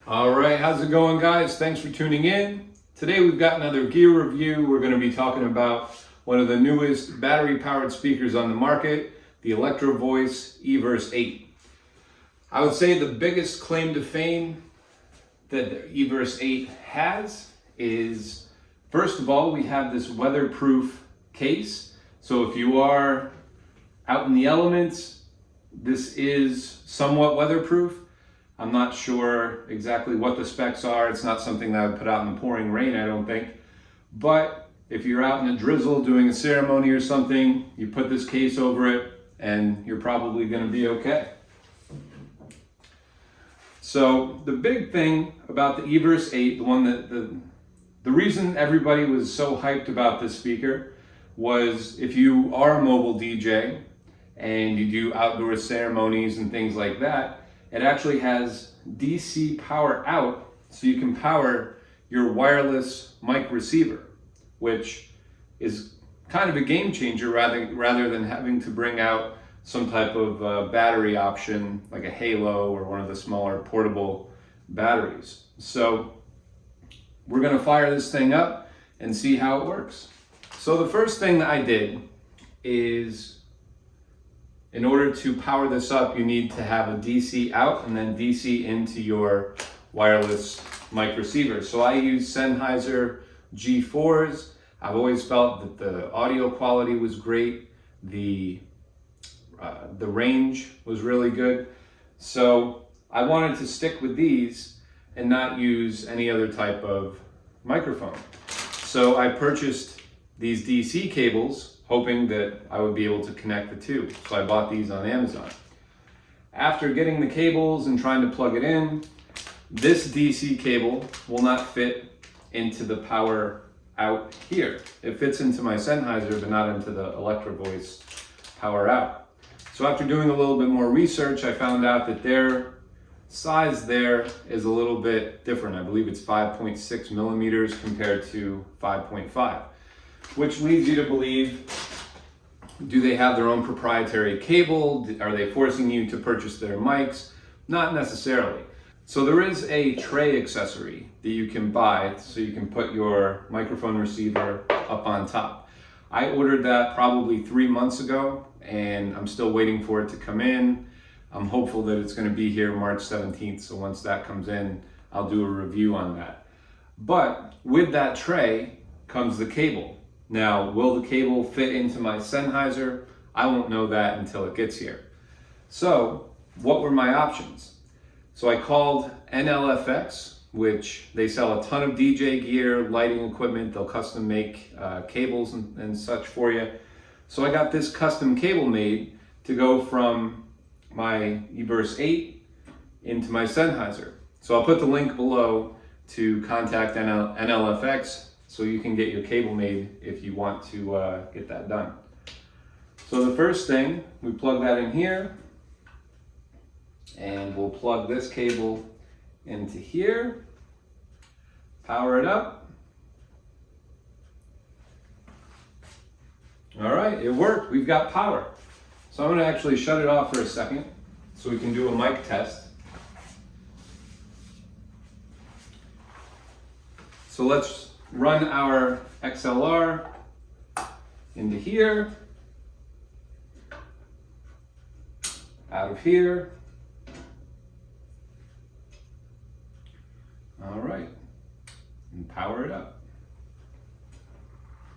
All right, how's it going, guys? Thanks for tuning in. Today we've got another gear review. We're going to be talking about one of the newest battery-powered speakers on the market, the Electro-Voice Everse 8. I would say the biggest claim to fame that the Everse 8 has is, first of all, we have this weatherproof case. So if you are out in the elements, this is somewhat weatherproof. I'm not sure exactly what the specs are. It's not something that I would put out in the pouring rain, I don't think. But if you're out in a drizzle doing a ceremony or something, you put this case over it and you're probably going to be okay. So the big thing about the Everse 8, the reason everybody was so hyped about this speaker was if you are a mobile DJ and you do outdoor ceremonies and things like that, it actually has DC power out, so you can power your wireless mic receiver, which is kind of a game changer rather than having to bring out some type of battery option like a Halo or one of the smaller portable batteries. So we're going to fire this thing up and see how it works. So the first thing that I did is, in order to power this up, you need to have a DC out and then DC into your wireless mic receiver. So I use Sennheiser G4s. I've always felt that the audio quality was great. The range was really good. So I wanted to stick with these and not use any other type of microphone. So I purchased these DC cables, hoping that I would be able to connect the two. So I bought these on Amazon. After getting the cables and trying to plug it in, this DC cable will not fit into the power out here. It fits into my Sennheiser, but not into the Electro-Voice power out. So after doing a little bit more research, I found out that their size there is a little bit different. I believe it's 5.6 millimeters compared to 5.5. Which leads you to believe, do they have their own proprietary cable? Are they forcing you to purchase their mics? Not necessarily. So there is a tray accessory that you can buy so you can put your microphone receiver up on top. I ordered that probably 3 months ago and I'm still waiting for it to come in. I'm hopeful that it's going to be here March 17th. So once that comes in, I'll do a review on that. But with that tray comes the cable. Now, will the cable fit into my Sennheiser? I won't know that until it gets here. So, what were my options? So I called NLFX, which they sell a ton of DJ gear, lighting equipment. They'll custom make cables and such for you. So I got this custom cable made to go from my Everse 8 into my Sennheiser. So I'll put the link below to contact NLFX so you can get your cable made if you want to get that done. So the first thing, we plug that in here, and we'll plug this cable into here, power it up. All right, it worked, we've got power. So I'm gonna actually shut it off for a second so we can do a mic test. So let's run our XLR into here, out of here. All right, and power it up.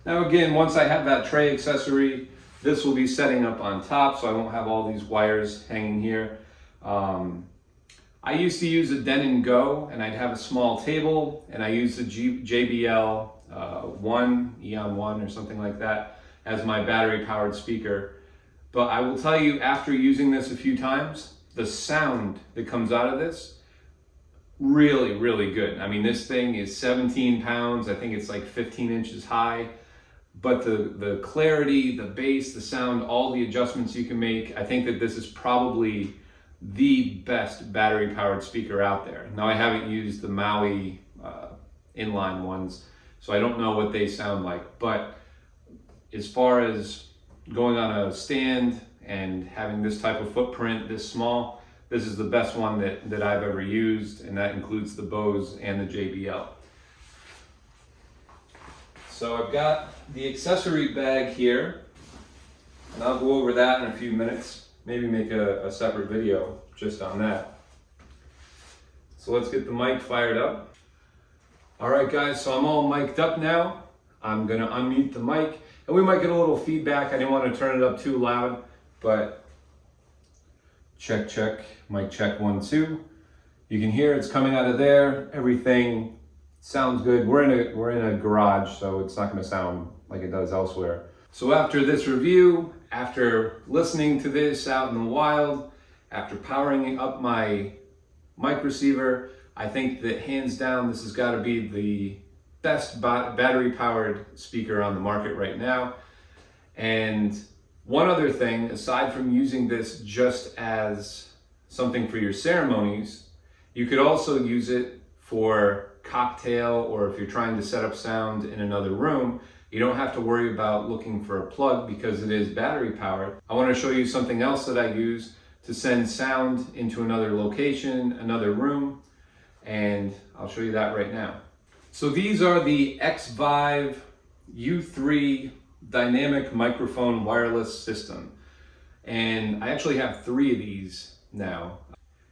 Now again, once I have that tray accessory, this will be setting up on top, so I won't have all these wires hanging here. I used to use a Den & Go, and I'd have a small table, and I used a JBL Eon 1 or something like that as my battery-powered speaker. But I will tell you, after using this a few times, the sound that comes out of this, really, really good. I mean, this thing is 17 pounds. I think it's like 15 inches high. But the clarity, the bass, the sound, all the adjustments you can make, I think that this is probably the best battery-powered speaker out there. Now, I haven't used the Maui inline ones, so I don't know what they sound like. But as far as going on a stand and having this type of footprint this small, this is the best one that I've ever used, and that includes the Bose and the JBL. So I've got the accessory bag here, and I'll go over that in a few minutes, maybe make a separate video just on that. So let's get the mic fired up. All right guys, so I'm all mic'd up now. I'm gonna unmute the mic, and we might get a little feedback. I didn't want to turn it up too loud, but check, check, mic check 1, 2. You can hear it's coming out of there. Everything sounds good. We're in a garage, so it's not gonna sound like it does elsewhere. So after this review, after listening to this out in the wild, after powering up my mic receiver, I think that hands down, this has gotta be the best battery powered speaker on the market right now. And one other thing, aside from using this just as something for your ceremonies, you could also use it for cocktail, or if you're trying to set up sound in another room. You don't have to worry about looking for a plug because it is battery powered. I want to show you something else that I use to send sound into another location, another room, and I'll show you that right now. So these are the X-Vive U3 dynamic microphone wireless system, and I actually have 3 of these now.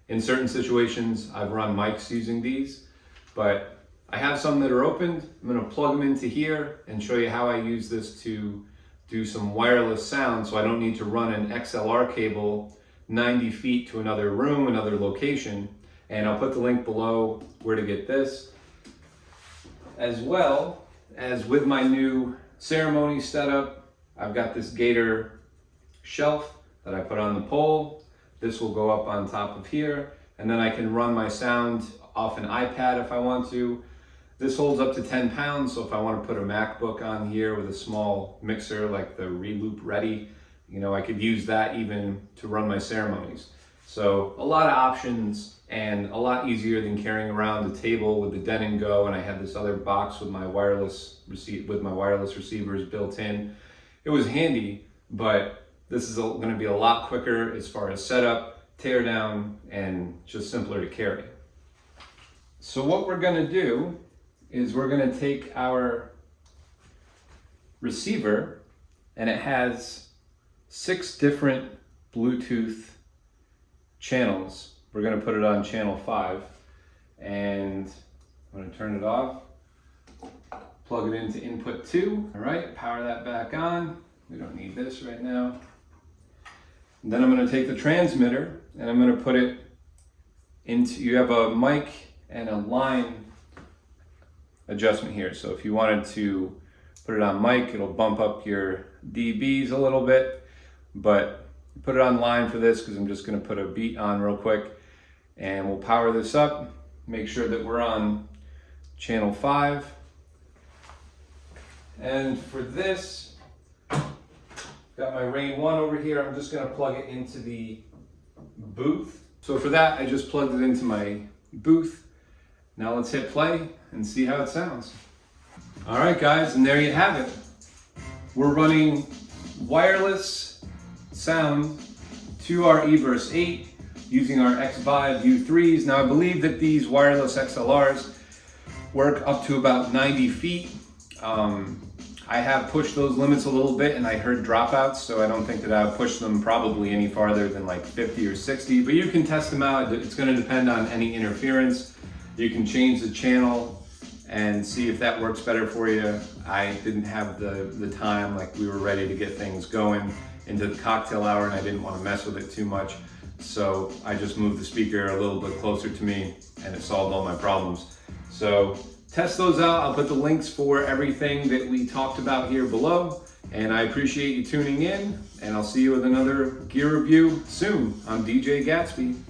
In certain situations I've run mics using these, but I have some that are opened. I'm going to plug them into here and show you how I use this to do some wireless sound, so I don't need to run an XLR cable 90 feet to another room, another location. And I'll put the link below where to get this, as well as with my new ceremony setup. I've got this gator shelf that I put on the pole. This will go up on top of here, and then I can run my sound off an iPad if I want to. This holds up to 10 pounds, so if I want to put a MacBook on here with a small mixer like the Reloop Ready, I could use that even to run my ceremonies. So a lot of options, and a lot easier than carrying around a table with the Den & Go, and I had this other box with my wireless receivers built in. It was handy, but this is going to be a lot quicker as far as setup, tear down, and just simpler to carry. So what we're going to do is we're going to take our receiver, and it has 6 different Bluetooth channels. We're going to put it on channel 5, and I'm going to turn it off, plug it into input 2. All right, power that back on. We don't need this right now. And then I'm going to take the transmitter and I'm going to put it into, you have a mic and a line adjustment here. So if you wanted to put it on mic, it'll bump up your dBs a little bit, but put it on line for this because I'm just going to put a beat on real quick, and we'll power this up, make sure that we're on channel 5. And for this, got my Rain 1 over here. I'm just going to plug it into the booth. So for that, I just plugged it into my booth. Now let's hit play and see how it sounds. All right guys, and there you have it. We're running wireless sound to our Everse 8 using our X-Vive U3s. Now I believe that these wireless XLRs work up to about 90 feet. I have pushed those limits a little bit and I heard dropouts, so I don't think that I would push them probably any farther than like 50 or 60, but you can test them out. It's going to depend on any interference. You can change the channel and see if that works better for you. I didn't have the time, like we were ready to get things going into the cocktail hour and I didn't want to mess with it too much. So I just moved the speaker a little bit closer to me and it solved all my problems. So test those out. I'll put the links for everything that we talked about here below. And I appreciate you tuning in, and I'll see you with another gear review soon. I'm DJ Gatsby.